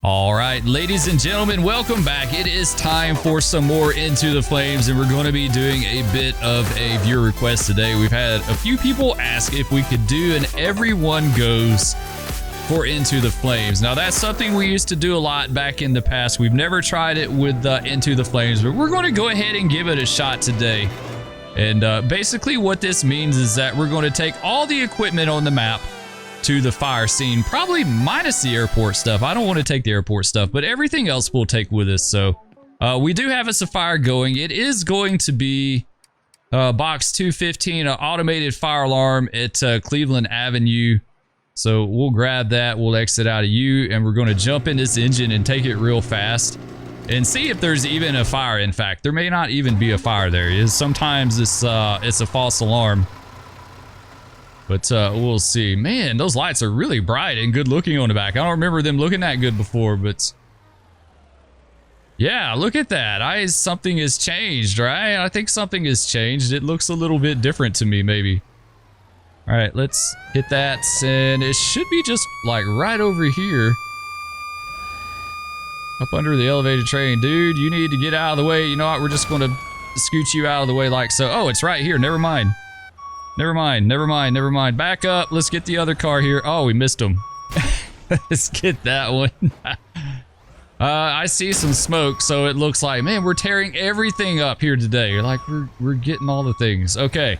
All right, ladies and gentlemen, welcome back. It is time for some more Into the Flames, and we're going to be doing a bit of a viewer request today. We've had a few people ask if we could do an everyone goes for Into the Flames. Now, that's something we used to do a lot back in the past. We've never tried it with Into the Flames, but we're going to go ahead and give it a shot today. And basically what this means is that we're going to take all the equipment on the map to the fire scene, probably minus the airport stuff. I don't want to take the airport stuff, but everything else we'll take with us. So we do have us a fire going. It is going to be box 215, an automated fire alarm at Cleveland Avenue. So we'll grab that, we'll exit out of U, and we're going to jump in this engine and take it real fast and see if there's even a fire. In fact, there may not even be a fire there. Sometimes it's a false alarm. But we'll see. Man, those lights are really bright and good looking on the back. I don't remember them looking that good before, but yeah, look at that. Something has changed, right? I think something has changed. It looks a little bit different to me, maybe. All right, let's hit that, and it should be just like right over here. Up under the elevated train. Dude, you need to get out of the way. You know what? We're just going to scoot you out of the way like so. Oh, it's right here. Never mind. Never mind, never mind, never mind. Back up. Let's get the other car here. Oh, we missed him. Let's get that one. I see some smoke, so it looks like, man, we're tearing everything up here today. Like, we're getting all the things. Okay.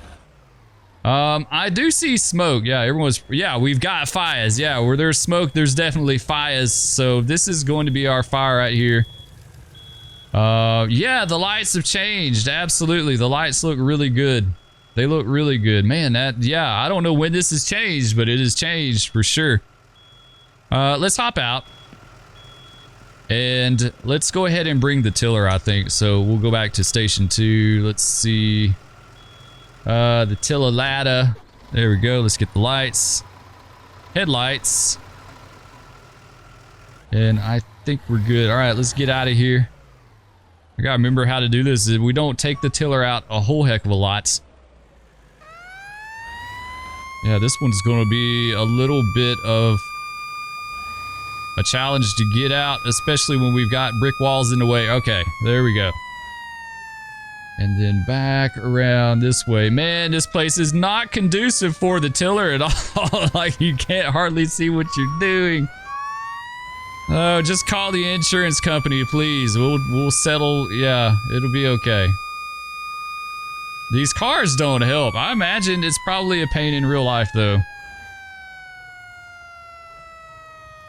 I do see smoke. Yeah, we've got fires. Yeah, where there's smoke, there's definitely fires. So this is going to be our fire right here. Yeah, the lights have changed. Absolutely. The lights look really good. They look really good. Man, yeah, I don't know when this has changed, but it has changed for sure. Let's hop out. And let's go ahead and bring the tiller, I think. So we'll go back to station 2. Let's see. The tiller ladder. There we go. Let's get the lights. Headlights. And I think we're good. All right, let's get out of here. I gotta remember how to do this. We don't take the tiller out a whole heck of a lot. Yeah, this one's going to be a little bit of a challenge to get out, especially when we've got brick walls in the way. Okay, there we go. And then back around this way. Man, this place is not conducive for the tiller at all. Like, you can't hardly see what you're doing. Oh, just call the insurance company, please. We'll settle. Yeah, it'll be okay. These cars don't help. I imagine it's probably a pain in real life, though.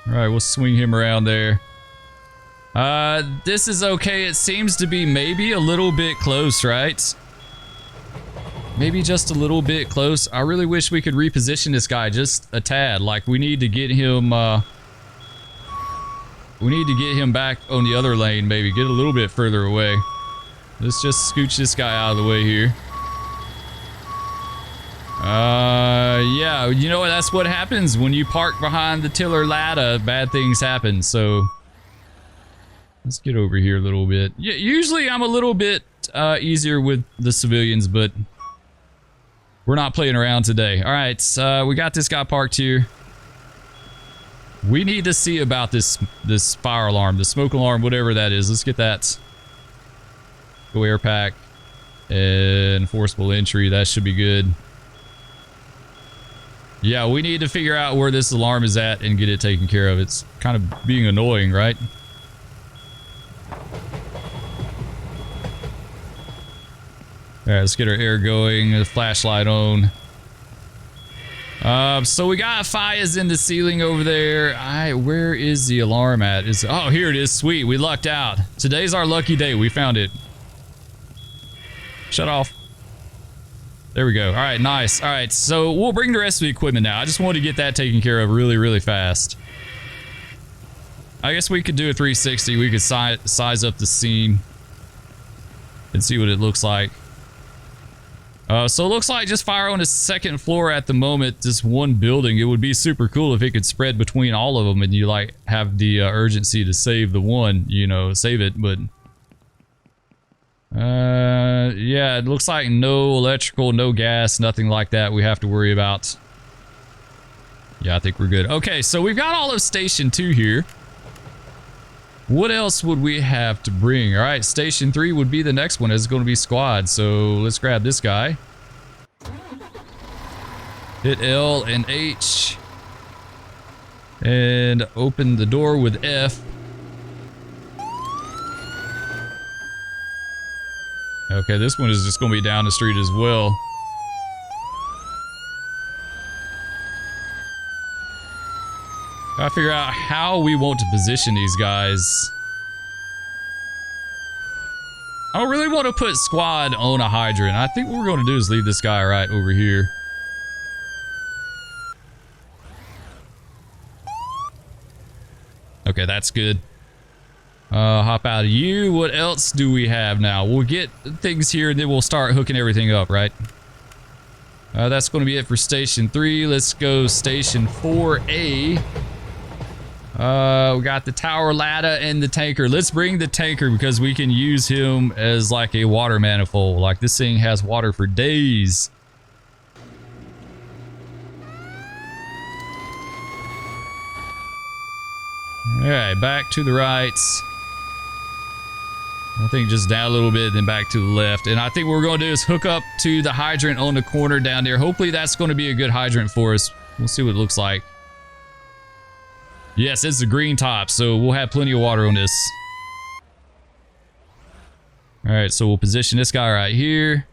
Alright, we'll swing him around there. This is okay. It seems to be maybe a little bit close, right? Maybe just a little bit close. I really wish we could reposition this guy just a tad. Like, we need to get him, back on the other lane, maybe. Get a little bit further away. Let's just scooch this guy out of the way here. Yeah, you know what? That's what happens when you park behind the tiller ladder. Bad things happen, so let's get over here a little bit. Yeah, usually I'm a little bit easier with the civilians, but we're not playing around today. All right, we got this guy parked here. We need to see about this fire alarm, the smoke alarm, whatever that is. Let's get that. Go air pack and forcible entry. That should be good. Yeah, we need to figure out where this alarm is at and get it taken care of. It's kind of being annoying, right? Alright, let's get our air going. The flashlight on. So we got fires in the ceiling over there. Where is the alarm at? Oh, here it is. Sweet. We lucked out. Today's our lucky day. We found it. Shut off. There we go. All right, nice. All right, so we'll bring the rest of the equipment now. I just wanted to get that taken care of really, really fast. I guess we could do a 360. We could size up the scene and see what it looks like. So it looks like just fire on the second floor at the moment, this one building. It would be super cool if it could spread between all of them and you like have the urgency to save the one, you know, save it, but yeah, it looks like no electrical, no gas, nothing like that we have to worry about. Yeah, I think we're good. Okay, so we've got all of Station 2 here. What else would we have to bring? All right, station 3 would be the next one. It's going to be squad. So let's grab this guy. Hit L and H. And open the door with F. Okay, this one is just going to be down the street as well. Gotta figure out how we want to position these guys. I don't really want to put squad on a hydrant. I think what we're going to do is leave this guy right over here. Okay, that's good. Hop out of you. What else do we have now? We'll get things here and then we'll start hooking everything up, right? That's going to be it for station 3. Let's go station 4A. We got the tower ladder and the tanker. Let's bring the tanker because we can use him as like a water manifold. Like this thing has water for days. Alright, back to the right. I think just down a little bit, then back to the left. And I think what we're going to do is hook up to the hydrant on the corner down there. Hopefully that's going to be a good hydrant for us. We'll see what it looks like. Yes, it's a green top, so we'll have plenty of water on this. Alright, so we'll position this guy right here.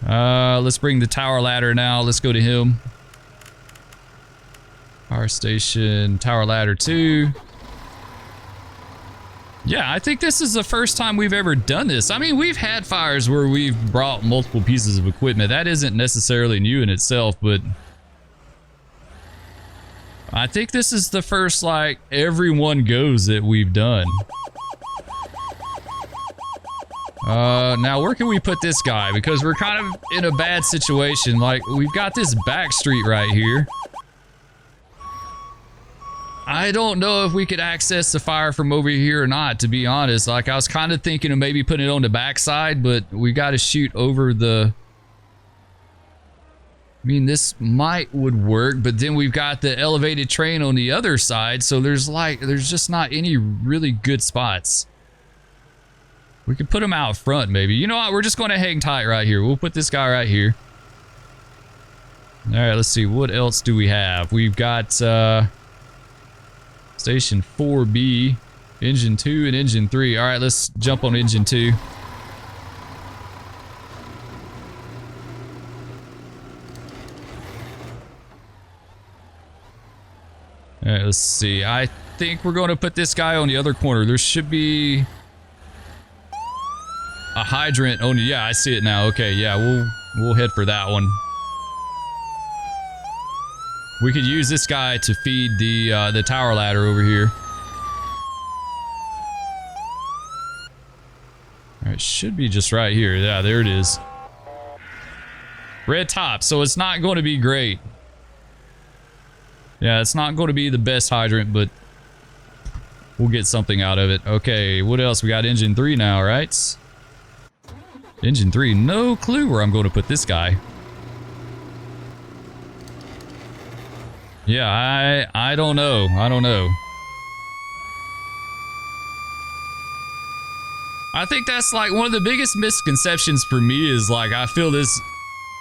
Let's bring the tower ladder now. Let's go to him. Power station, tower ladder 2. Yeah, I think this is the first time we've ever done this. I mean, we've had fires where we've brought multiple pieces of equipment. That isn't necessarily new in itself, but I think this is the first, like, everyone goes that we've done. Now where can we put this guy? Because we're kind of in a bad situation. Like, we've got this back street right here. I don't know if we could access the fire from over here or not, to be honest. Like, I was kind of thinking of maybe putting it on the backside, but we got to shoot over the... I mean, this would work, but then we've got the elevated train on the other side, so there's just not any really good spots. We could put them out front, maybe. You know what? We're just going to hang tight right here. We'll put this guy right here. All right, let's see. What else do we have? We've got station 4B, engine 2 and engine 3. All right, let's jump on engine 2. All right, let's see. I think we're going to put this guy on the other corner. There should be a hydrant on. Yeah, I see it now. Okay, yeah, we'll head for that one. We could use this guy to feed the tower ladder over here. All right, should be just right here. Yeah, there it is. Red top, so it's not going to be great. Yeah, it's not going to be the best hydrant, but we'll get something out of it. Okay, what else? We got engine 3 now, right? Engine 3, no clue where I'm going to put this guy. Yeah, I don't know. I don't know. I think that's like one of the biggest misconceptions for me is like I feel this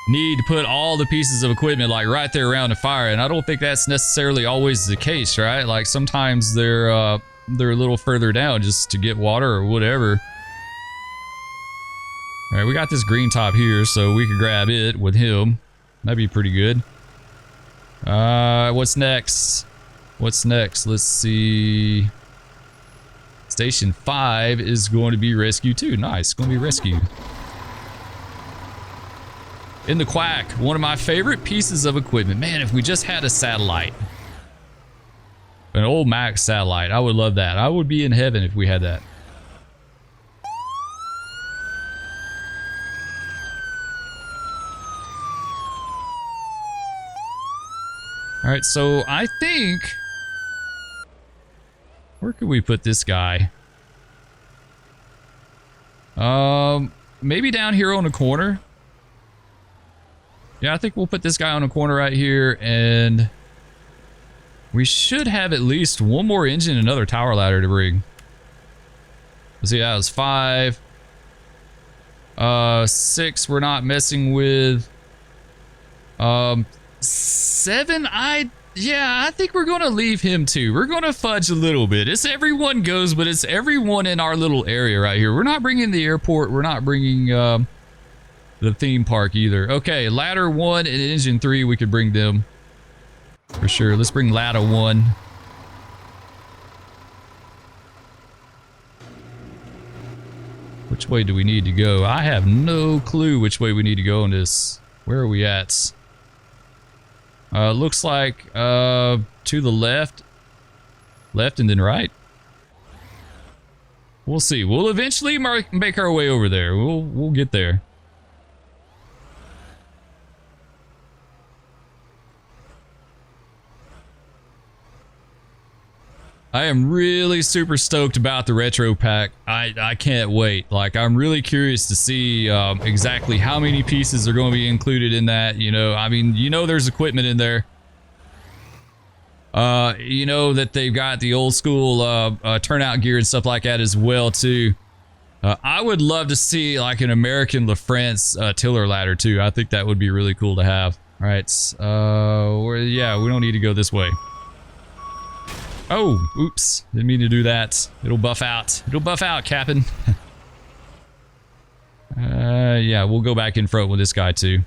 need to put all the pieces of equipment like right there around the fire, and I don't think that's necessarily always the case, right? Like sometimes they're a little further down just to get water or whatever. All right, we got this green top here, so we could grab it with him. That'd be pretty good. What's next? What's next? Let's see. Station 5 is going to be rescue 2. Nice, going to be rescue. In the quack, one of my favorite pieces of equipment. Man, if we just had a satellite. An old Max satellite. I would love that. I would be in heaven if we had that. Alright, so I think... Where could we put this guy? Maybe down here on the corner. Yeah, I think we'll put this guy on the corner right here, and we should have at least one more engine and another tower ladder to bring. Let's see, that was 5. 6 we're not messing with. 7, yeah, I think we're gonna leave him too. We're gonna fudge a little bit. It's everyone goes, but it's everyone in our little area right here. We're not bringing the airport. We're not bringing the theme park either. Okay, ladder 1 and engine 3, we could bring them for sure. Let's bring ladder 1. Which way do we need to go? I have no clue which way we need to go on this. Where are we at? Looks like to the left. Left and then right. We'll see. We'll eventually make our way over there. We'll get there. I am really super stoked about the retro pack. I can't wait. Like, I'm really curious to see exactly how many pieces are going to be included in that. You know, I mean, you know, there's equipment in there. You know that they've got the old school turnout gear and stuff like that as well too. I would love to see like an American LaFrance tiller ladder too. I think that would be really cool to have. All right, yeah, we don't need to go this way. Oh, oops. Didn't mean to do that. It'll buff out. It'll buff out, Captain. Yeah, we'll go back in front with this guy, too.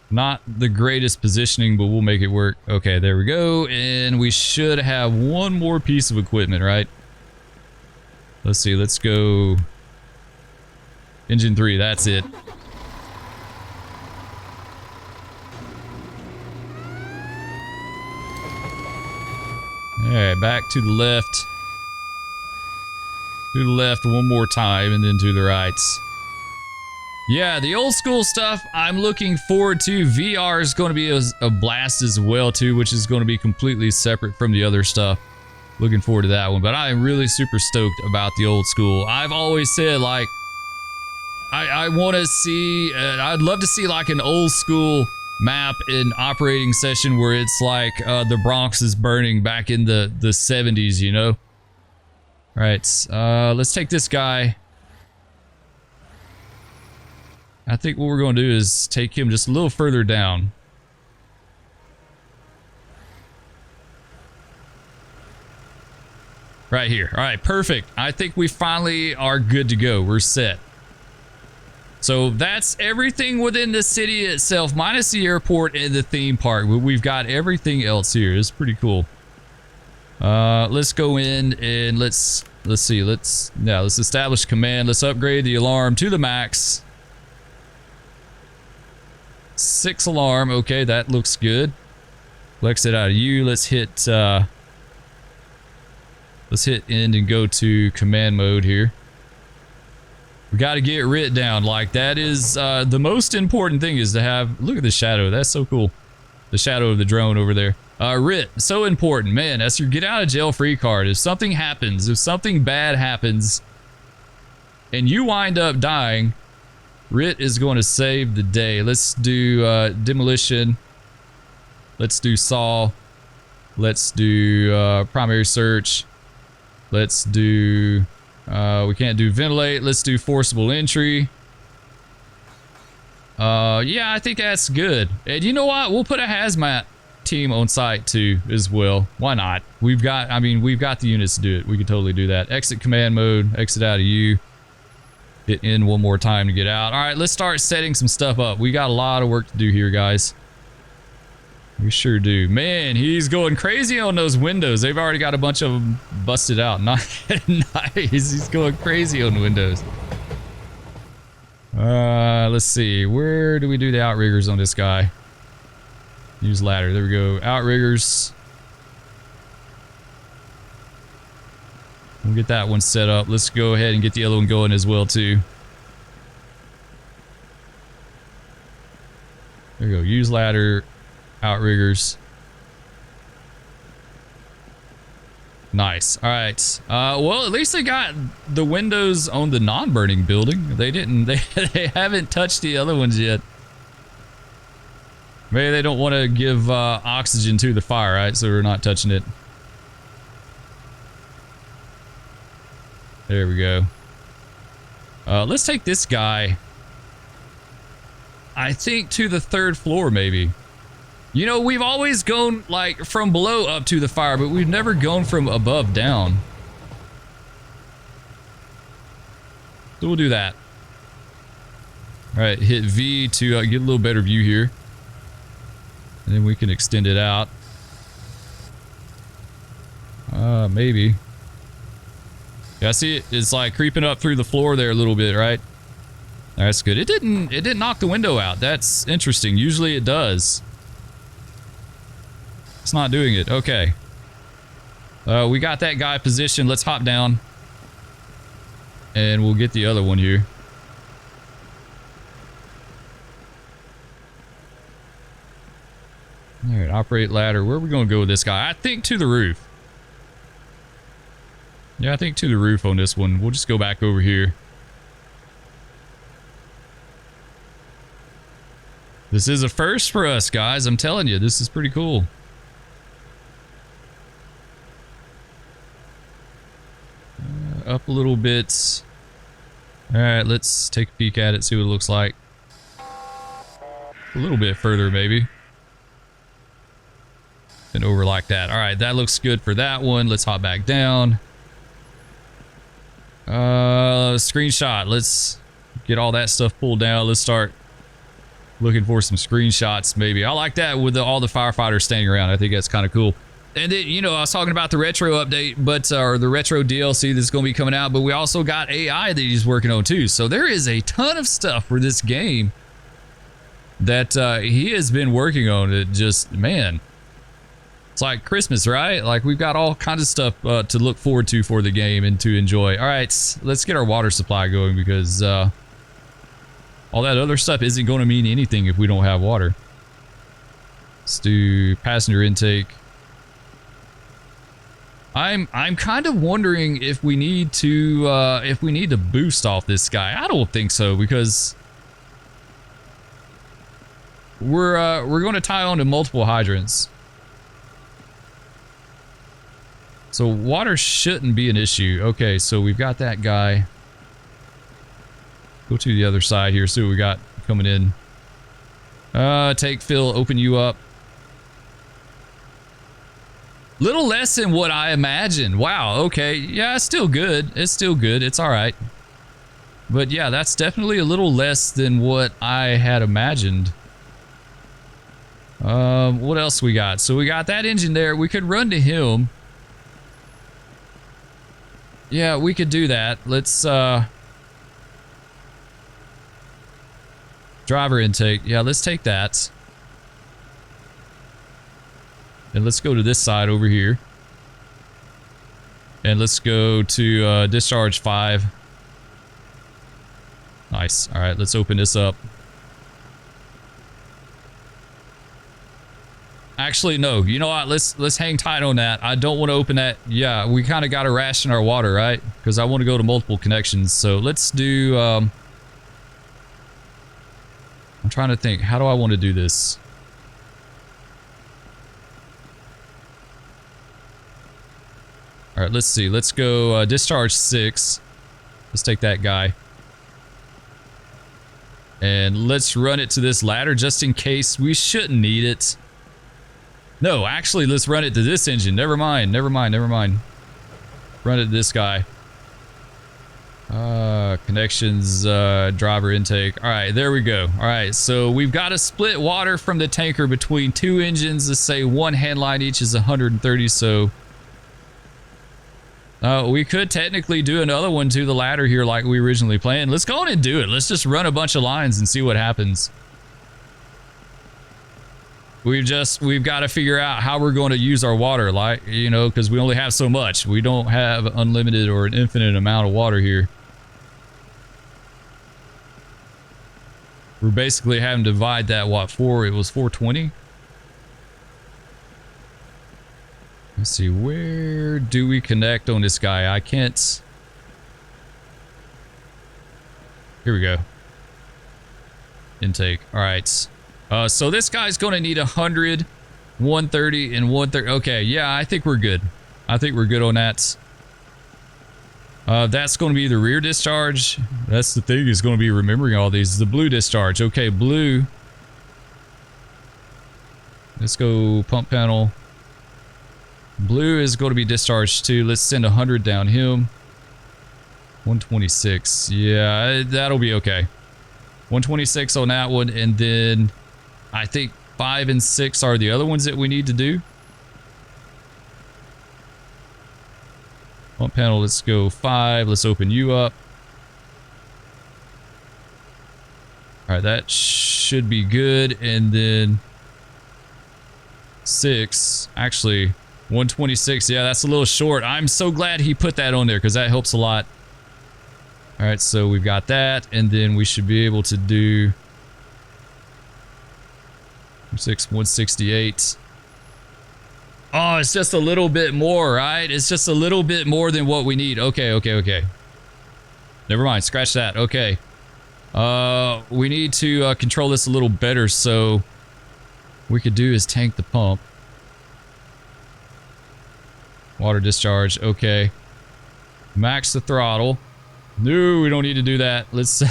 Not the greatest positioning, but we'll make it work. Okay, there we go. And we should have one more piece of equipment, right? Let's see. Let's go. Engine 3, that's it. Alright, back to the left. To the left one more time and then to the right. Yeah, the old school stuff I'm looking forward to. VR is going to be a blast as well too, which is going to be completely separate from the other stuff. Looking forward to that one, but I'm really super stoked about the old school. I've always said, like, I want to see, I'd love to see like an old school map in operating session where it's like the Bronx is burning back in the 70s, you know? Right, let's take this guy. I think what we're going to do is take him just a little further down. Right here. All right, perfect. I think we finally are good to go. We're set. So that's everything within the city itself, minus the airport and the theme park. We've got everything else here. It's pretty cool. Let's go in and let's see. Let's establish command. Let's upgrade the alarm to the max. 6 alarm. Okay, that looks good. We'll exit out of you. Let's hit end and go to command mode here. We got to get RIT down. Like, that is the most important thing is to have. Look at the shadow. That's so cool. The shadow of the drone over there. RIT, so important, man. That's your get out of jail free card. If something happens, if something bad happens, and you wind up dying, RIT is going to save the day. Let's do demolition. Let's do saw. Let's do primary search. Let's do. We can't do ventilate. Let's do forcible entry. Yeah, I think that's good. And you know what? We'll put a hazmat team on site too as well. Why not? We've got the units to do it. We could totally do that. Exit command mode. Exit out of you. Hit in one more time to get out. All right, let's start setting some stuff up. We got a lot of work to do here, guys. We sure do. Man, he's going crazy on those windows. They've already got a bunch of them busted out. Nice. He's going crazy on windows. Let's see. Where do we do the outriggers on this guy? Use ladder. There we go. Outriggers. We'll get that one set up. Let's go ahead and get the other one going as well, too. There we go. Use ladder. Outriggers. Nice. All right. Well, at least they got the windows on the non-burning building. They didn't. They haven't touched the other ones yet. Maybe they don't want to give oxygen to the fire, right? So we're not touching it. There we go. Let's take this guy, I think, to the 3rd floor, maybe. You know, we've always gone, like, from below up to the fire, but we've never gone from above down. So we'll do that. Alright, hit V to get a little better view here. And then we can extend it out. Maybe. Yeah, see, it's like creeping up through the floor there a little bit, right? That's good. It didn't knock the window out. That's interesting. Usually it does. It's not doing it. Okay. We got that guy positioned. Let's hop down. And we'll get the other one here. Alright, operate ladder. Where are we going to go with this guy? I think to the roof. Yeah, I think to the roof on this one. We'll just go back over here. This is a first for us, guys. I'm telling you, this is pretty cool. Up a little bit. Alright, let's take a peek at it, see what it looks like. A little bit further, maybe. And over like that. Alright, that looks good for that one. Let's hop back down. Screenshot. Let's get all that stuff pulled down. Let's start looking for some screenshots, maybe. I like that with all the firefighters standing around. I think that's kind of cool. And then, you know, I was talking about the retro update, but or the retro DLC that's going to be coming out, but we also got AI that he's working on too. So there is a ton of stuff for this game that he has been working on. It just, man, it's like Christmas, right? Like we've got all kinds of stuff to look forward to for the game and to enjoy. All right, let's get our water supply going because all that other stuff isn't going to mean anything if we don't have water. Let's do passenger intake. I'm kind of wondering if we need to boost off this guy. I don't think so because we're going to tie on to multiple hydrants. So water shouldn't be an issue. Okay, so we've got that guy. Go to the other side here, see what we got coming in. Take fill, open you up. Little less than what I imagined. Wow, okay. Yeah, it's still good. It's still good. It's alright. But yeah, that's definitely a little less than what I had imagined. What else we got? So we got that engine there. We could run to him. Yeah, we could do that. Let's, driver intake. Yeah, let's take that. And let's go to this side over here. And let's go to discharge 5. Nice. All right, let's open this up. Actually, no. You know what? Let's hang tight on that. I don't want to open that. Yeah, we kind of got to ration our water, right? Because I want to go to multiple connections. So let's do... I'm trying to think. How do I want to do this? All right, let's see. Let's go discharge 6. Let's take that guy. And let's run it to this ladder just in case. We shouldn't need it. No, actually, let's run it to this engine. Never mind, never mind, never mind. Run it to this guy. Connections, driver intake. All right, there we go. All right, so we've got to split water from the tanker between 2 engines. Let's say 1 hand line each is 130, so... we could technically do another one to the ladder here like we originally planned. Let's go on and do it. Let's just run a bunch of lines and see what happens. We've got to figure out how we're going to use our water, like, you know, because we only have so much. We don't have unlimited or an infinite amount of water here. We're basically having to divide that, what, it was 420? Let's see, where do we connect on this guy? I can't... Here we go. Intake. All right. So this guy's going to need 100, 130, and 130. Okay, yeah, I think we're good. I think we're good on that. That's going to be the rear discharge. That's the thing, is going to be remembering all these. The blue discharge. Okay, blue. Let's go pump panel. Blue is going to be discharged too. Let's send 100 down him. 126. Yeah, that'll be okay. 126 on that one, and then I think 5 and 6 are the other ones that we need to do. Pump panel, let's go 5. Let's open you up. Alright, that should be good. And then 6. Actually, 126. Yeah, that's a little short. I'm so glad he put that on there because that helps a lot. Alright, so we've got that. And then we should be able to do 168. Oh, it's just a little bit more, right? It's just a little bit more than what we need. Okay. Never mind. Scratch that. Okay. We need to control this a little better, so what we could do is tank the pump. Water discharge. Okay. Max the throttle. No, we don't need to do that. Let's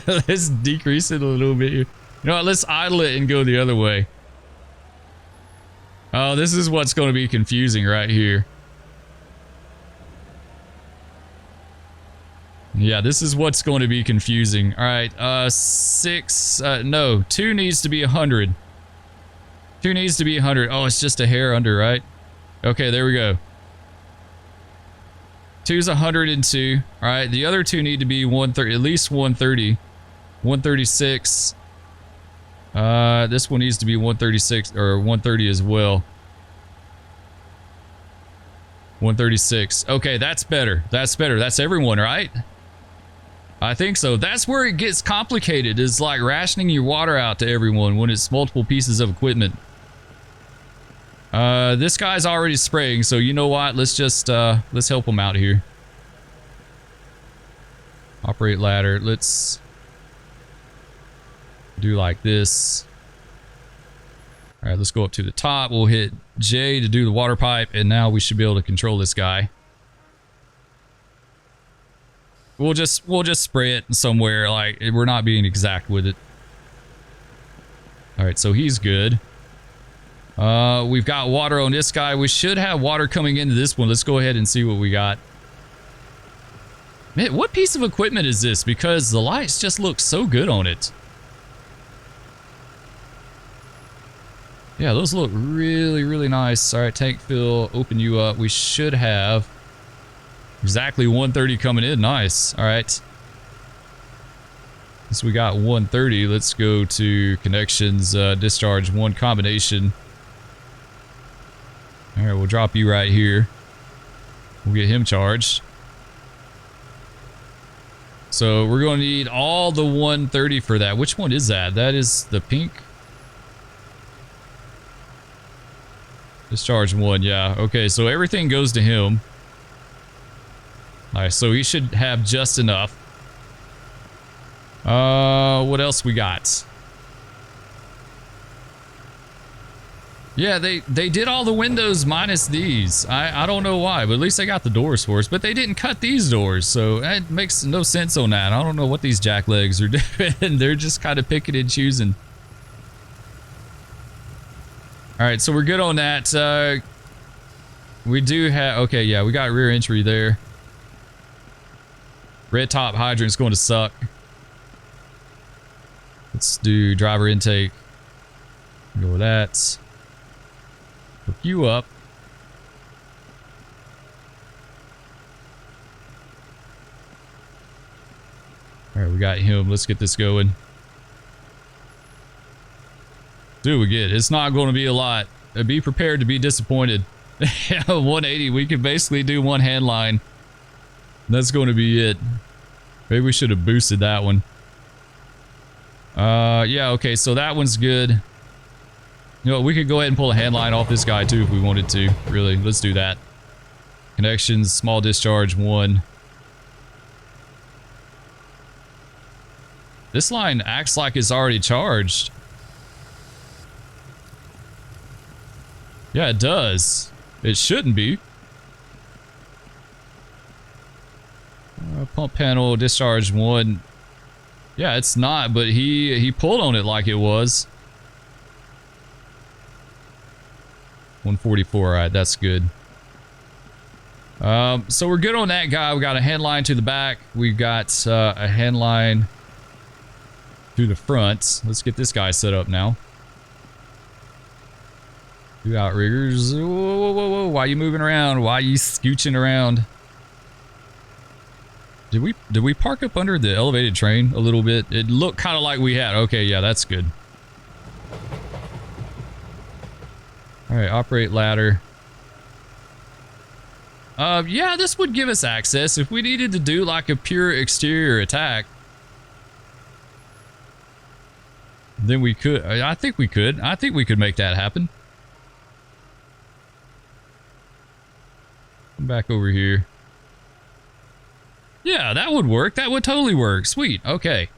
let's decrease it a little bit here. You know what? Let's idle it and go the other way. Oh, this is what's going to be confusing right here. Yeah, this is what's going to be confusing. All right, 6, no, 2 needs to be 100. 2 needs to be 100. Oh, it's just a hair under, right? Okay, there we go. 2's 102. All right, the other 2 need to be 130, at least 130. 136. This one needs to be 136 or 130 as well. 136. Okay, that's better. That's better. That's everyone, right? I think so. That's where it gets complicated, is like rationing your water out to everyone when it's multiple pieces of equipment. This guy's already spraying, so you know what? Let's just let's help him out here. Operate ladder. Let's do like this. All right, let's go up to the top. We'll hit J to do the water pipe, and now we should be able to control this guy. We'll just spray it somewhere. Like, we're not being exact with it. All right, so he's good. We've got water on this guy. We should have water coming into this one. Let's go ahead and see what we got. Man, what piece of equipment is this? Because the lights just look so good on it. Yeah, those look really, really nice. All right, tank fill, open you up. We should have exactly 130 coming in. Nice. All right. Since we got 130, let's go to connections, discharge 1 combination. All right, we'll drop you right here. We'll get him charged. So we're going to need all the 130 for that. Which one is that? That is the pink. Discharge 1, yeah. Okay, so everything goes to him. Alright, so he should have just enough. What else we got? Yeah, they did all the windows minus these. I don't know why, but at least they got the doors for us. But they didn't cut these doors, so that makes no sense on that. I don't know what these jacklegs are doing. They're just kind of picking and choosing. Alright, so we're good on that. We do have... Okay, yeah, we got rear entry there. Red top hydrant's going to suck. Let's do driver intake. Go with that. Hook you up. Alright, we got him. Let's get this going. Do we get? It's not going to be a lot. Be prepared to be disappointed. 180. We can basically do 1 hand line. That's going to be it. Maybe we should have boosted that one. Yeah, okay, so that one's good. You know, we could go ahead and pull a hand line off this guy too if we wanted to. Really, let's do that. Connections, small discharge 1. This line acts like it's already charged. Yeah, it does. It shouldn't be. Pump panel, discharge 1. Yeah, it's not, but he pulled on it like it was. 144, all right, that's good. So we're good on that guy. We got a hand line to the back. We've got a hand line to the front. Let's get this guy set up now. 2 outriggers. Whoa, whoa, whoa, whoa. Why are you moving around? Why are you scooching around? Did we park up under the elevated train a little bit? It looked kind of like we had. Okay, yeah, that's good. All right, operate ladder. Yeah, this would give us access if we needed to do like a pure exterior attack. Then we could. I think we could. I think we could make that happen. Come back over here. Yeah, that would work. That would totally work. Sweet. Okay.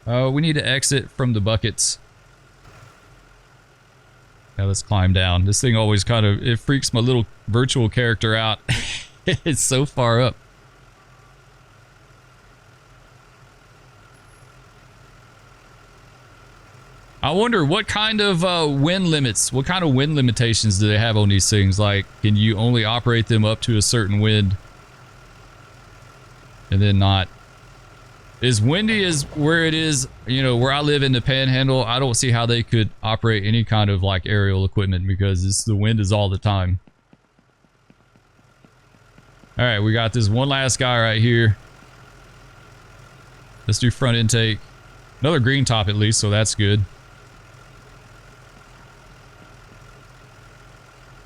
We need to exit from the buckets. Now let's climb down. This thing always kind of, it freaks my little virtual character out. It's so far up. I wonder what kind of wind limits, what kind of wind limitations do they have on these things? Like, can you only operate them up to a certain wind? And then not. As windy as where it is, you know, where I live in the Panhandle, I don't see how they could operate any kind of like aerial equipment because the wind is all the time. All right, we got this one last guy right here. Let's do front intake. Another green top at least, so that's good.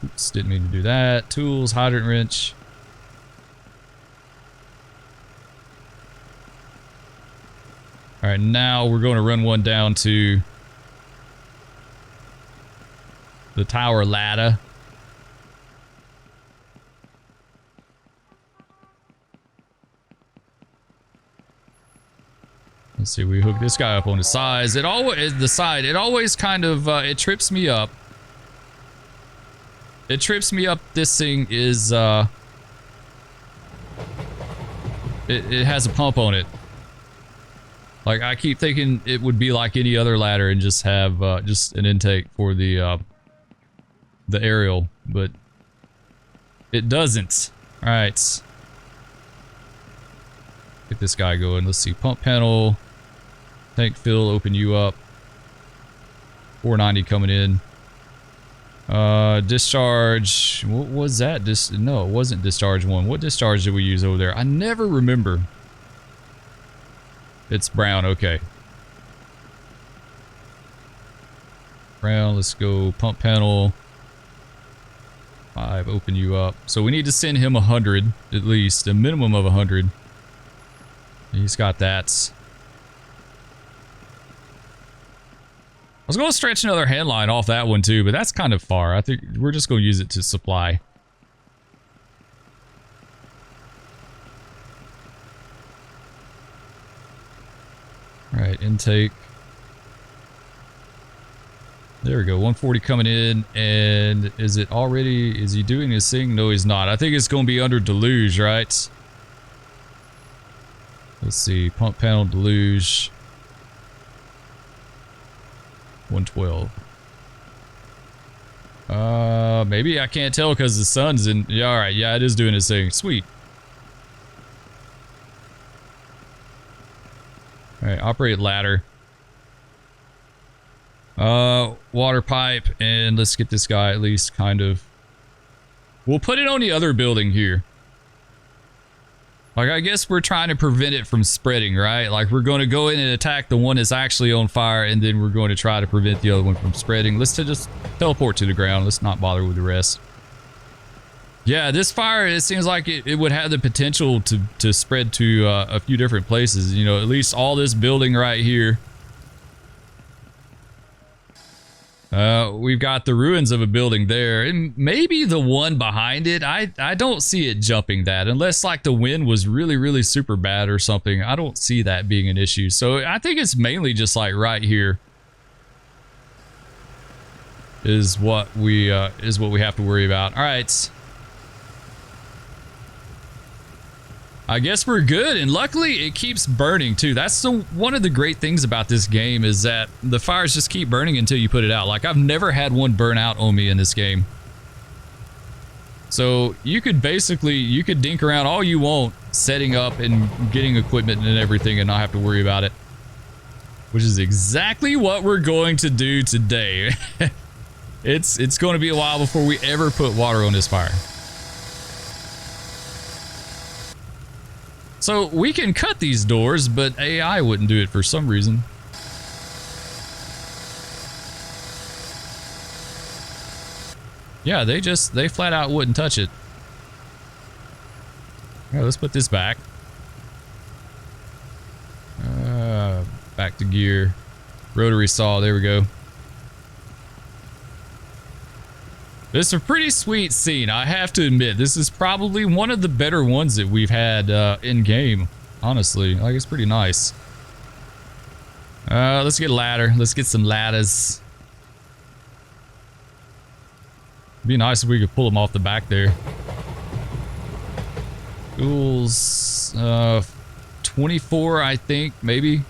Oops, didn't mean to do that. Tools, hydrant wrench. All right, now we're going to run one down to the tower ladder. Let's see, we hook this guy up on the sides. It always, the side, it always kind of, it trips me up. It trips me up. This thing is, it has a pump on it. Like, I keep thinking it would be like any other ladder and just have just an intake for the aerial, but it doesn't. All right. Get this guy going. Let's see. Pump panel. Tank fill. Open you up. 490 coming in. Discharge. What was that? No, it wasn't discharge 1. What discharge did we use over there? I never remember. It's brown, okay. Brown, let's go. Pump panel. 5, open you up. So we need to send him 100, at least. A minimum of 100. He's got that. I was going to stretch another headline off that one too, but that's kind of far. I think we're just going to use it to supply. Alright, intake. There we go, 140 coming in, and is it already, is he doing his thing? No, he's not. I think it's going to be under deluge, right? Let's see, pump panel deluge. 112. Maybe I can't tell because the sun's in, yeah, alright, yeah, it is doing its thing. Sweet. Alright, operate ladder. Water pipe, and let's get this guy at least kind of... We'll put it on the other building here. Like, I guess we're trying to prevent it from spreading, right? Like, we're going to go in and attack the one that's actually on fire, and then we're going to try to prevent the other one from spreading. Let's just teleport to the ground. Let's not bother with the rest. Yeah, this fire, it seems like it would have the potential to spread to a few different places. You know, at least all this building right here. We've got the ruins of a building there, and maybe the one behind it. I don't see it jumping that unless like the wind was really, really super bad or something. I don't see that being an issue. So I think it's mainly just like right here. is what we have to worry about. All right. I guess we're good, and luckily it keeps burning too. That's one of the great things about this game is that the fires just keep burning until you put it out. Like, I've never had one burn out on me in this game. So you could dink around all you want setting up and getting equipment and everything and not have to worry about it. Which is exactly what we're going to do today. It's going to be a while before we ever put water on this fire. So we can cut these doors, but AI wouldn't do it for some reason. Yeah, they flat out wouldn't touch it. Yeah, let's put this back. Back to gear. Rotary saw, there we go. This is a pretty sweet scene, I have to admit. This is probably one of the better ones that we've had in game, honestly. Like, it's pretty nice. Let's get a ladder. Let's get some ladders. It'd be nice if we could pull them off the back there. Tools, 24, I think, maybe.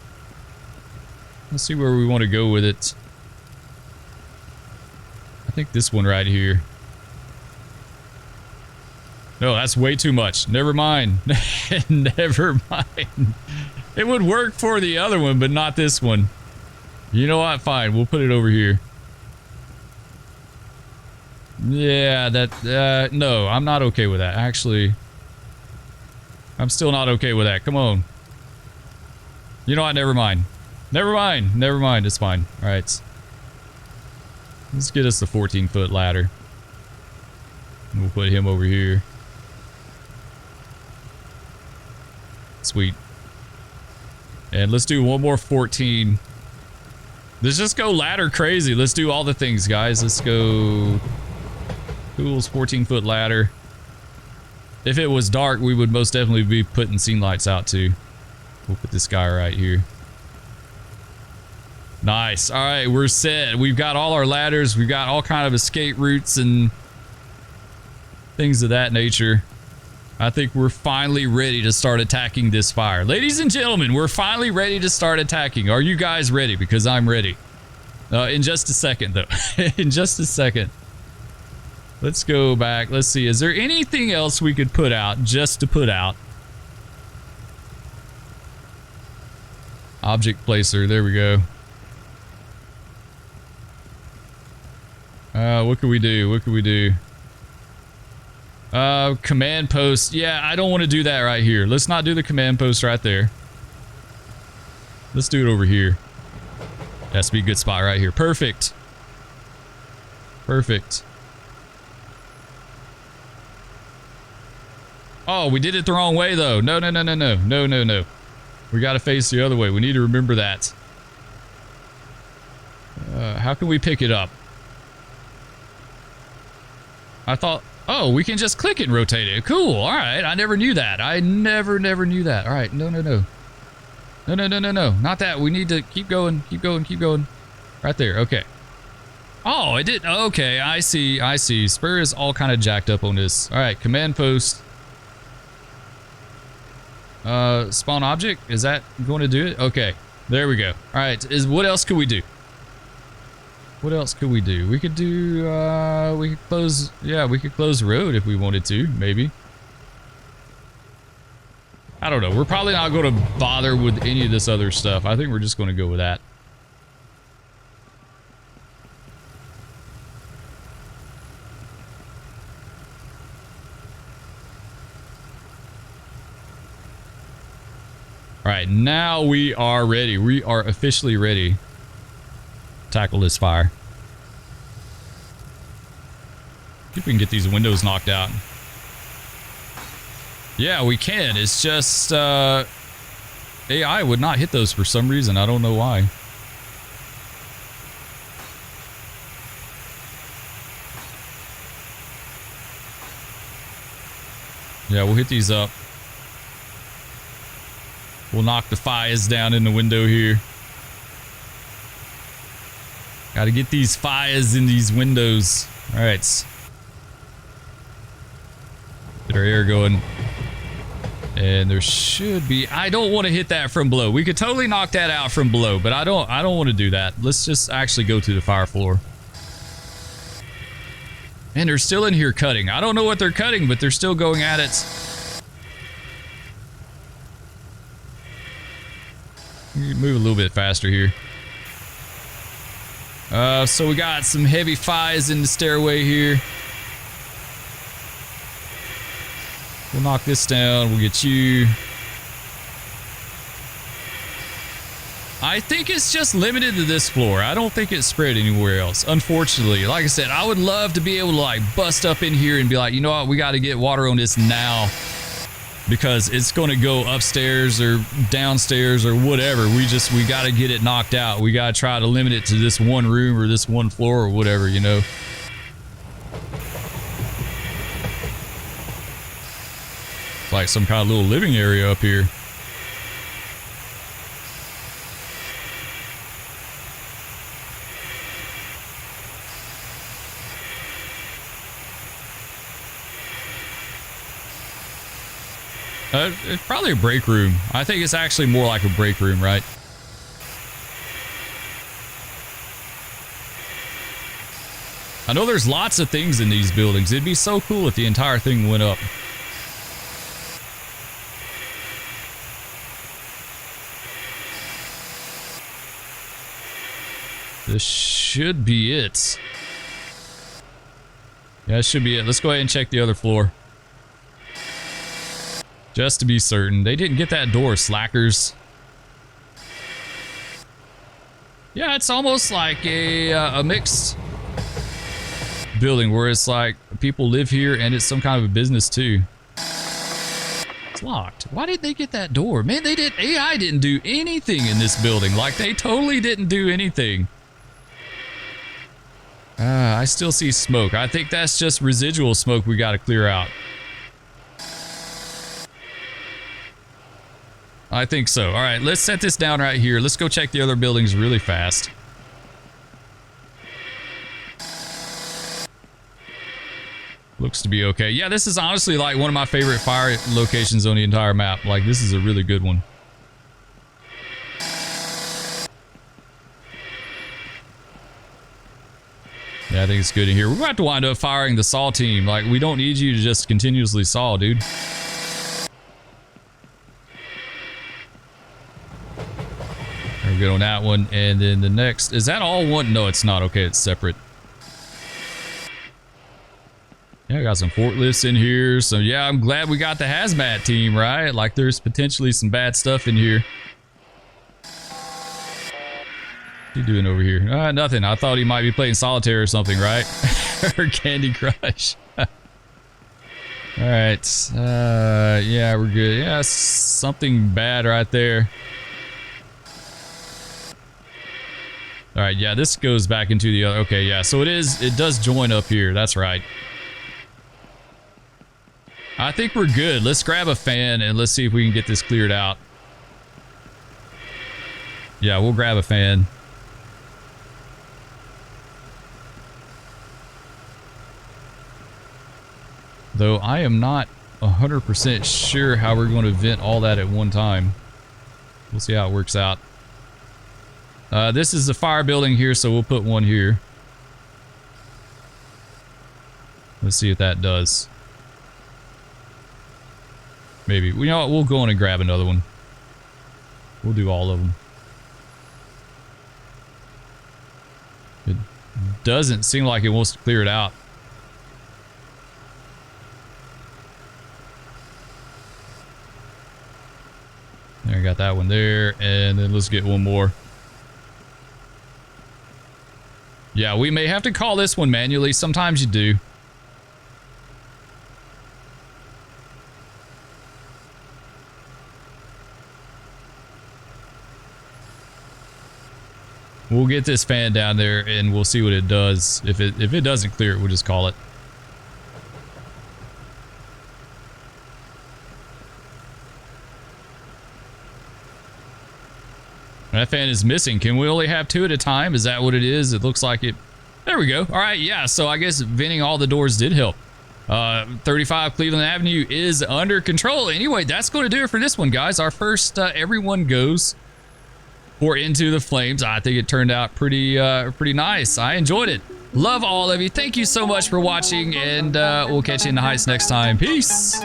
Let's see where we want to go with it. I think this one right here. No, that's way too much. Never mind. Never mind. It would work for the other one, but not this one. You know what? Fine. We'll put it over here. Yeah, that... no, I'm not okay with that. Actually, I'm still not okay with that. Come on. You know what? Never mind. Never mind. Never mind. It's fine. All right. Let's get us the 14-foot ladder. We'll put him over here. Sweet. And let's do one more 14. Let's just go ladder crazy. Let's do all the things, guys. Let's go... Tools, 14-foot ladder. If it was dark, we would most definitely be putting scene lights out too. We'll put this guy right here. Nice. All right, we're set. We've got all our ladders. We've got all kind of escape routes and things of that nature. I think we're finally ready to start attacking this fire. Ladies and gentlemen, we're finally ready to start attacking. Are you guys ready? Because I'm ready. In just a second, though. In just a second. Let's go back. Let's see. Is there anything else we could put out just to put out? Object placer. There we go. What can we do? What can we do? Command post. Yeah, I don't want to do that right here. Let's not do the command post right there. Let's do it over here. Has to be a good spot right here. Perfect. Perfect. Oh, we did it the wrong way though. No, no, no, no, no. No, no, no. We got to face the other way. We need to remember that. How can we pick it up? I thought, oh, we can just click it and rotate it. Cool. All right. I never knew that. I never knew that. All right. No, no, no. No, no, no, no, no. Not that. We need to keep going, keep going, keep going. Right there. Okay. Oh, it did. Okay. I see. I see. Spur is all kind of jacked up on this. All right. Command post. Spawn object. Is that going to do it? Okay. There we go. All right. What else could we do? What else could we do? We could do, we could close, yeah, we could close the road if we wanted to, maybe. I don't know. We're probably not going to bother with any of this other stuff. I think we're just going to go with that. All right, now we are ready. We are officially ready. Tackle this fire. See if we can get these windows knocked out. Yeah, we can. It's just AI would not hit those for some reason. I don't know why. Yeah, we'll hit these up. We'll knock the fires down in the window here. Gotta get these fires in these windows. All right. Get our air going. And there should be... I don't want to hit that from below. We could totally knock that out from below, but I don't want to do that. Let's just actually go to the fire floor. And they're still in here cutting. I don't know what they're cutting, but they're still going at it. Move a little bit faster here. So we got some heavy fires in the stairway here. We'll knock this down. We'll get you. I think it's just limited to this floor. I don't think it's spread anywhere else, unfortunately. Like I said, I would love to be able to like bust up in here and be like, you know what, we got to get water on this now because it's going to go upstairs or downstairs or whatever. We got to get it knocked out. We got to try to limit it to this one room or this one floor or whatever, you know. It's like some kind of little living area up here. It's probably a break room. I think it's actually more like a break room, right? I know there's lots of things in these buildings. It'd be so cool if the entire thing went up. This should be it. Yeah, it should be it. Let's go ahead and check the other floor. Just to be certain. They didn't get that door, slackers. Yeah, it's almost like a mixed building where it's like people live here and it's some kind of a business too. It's locked. Why did they get that door? Man, AI didn't do anything in this building. Like, they totally didn't do anything. I still see smoke. I think that's just residual smoke we got to clear out. I think so. All right, let's set this down right here. Let's go check the other buildings really fast. Looks to be okay. Yeah, this is honestly like one of my favorite fire locations on the entire map. Like, this is a really good one. Yeah, I think it's good in here. We're about to wind up firing the saw team. Like, we don't need you to just continuously saw, dude. We're good on that one. And then the next, is that all one? No, it's not. Okay, it's separate. Yeah, I got some forklifts in here. So yeah, I'm glad we got the hazmat team, right? Like, there's potentially some bad stuff in here. What's he doing over here? Nothing. I thought he might be playing solitaire or something, right? Or Candy Crush. All right. Yeah, we're good. Yeah, something bad right there. All right, yeah, this goes back into the other. Okay, yeah, so it does join up here. That's right. I think we're good. Let's grab a fan and let's see if we can get this cleared out. Yeah, we'll grab a fan. Though I am not 100% sure how we're going to vent all that at one time. We'll see how it works out. This is the fire building here, so we'll put one here. Let's see if that does. Maybe. You know what? We'll go in and grab another one. We'll do all of them. It doesn't seem like it wants to clear it out. There, I got that one there, and then let's get one more. Yeah, we may have to call this one manually. Sometimes you do. We'll get this fan down there and we'll see what it does. If it doesn't clear it, we'll just call it. That fan is missing. Can we only have 2 at a time? Is that what it is? It looks like it. There we go. All right, yeah, so I guess venting all the doors did help. 35 Cleveland Avenue is under control. Anyway, that's going to do it for this one, guys. Our first everyone goes for Into the Flames. I think it turned out pretty nice. I enjoyed it. Love all of you. Thank you so much for watching, and we'll catch you in the heights next time. Peace.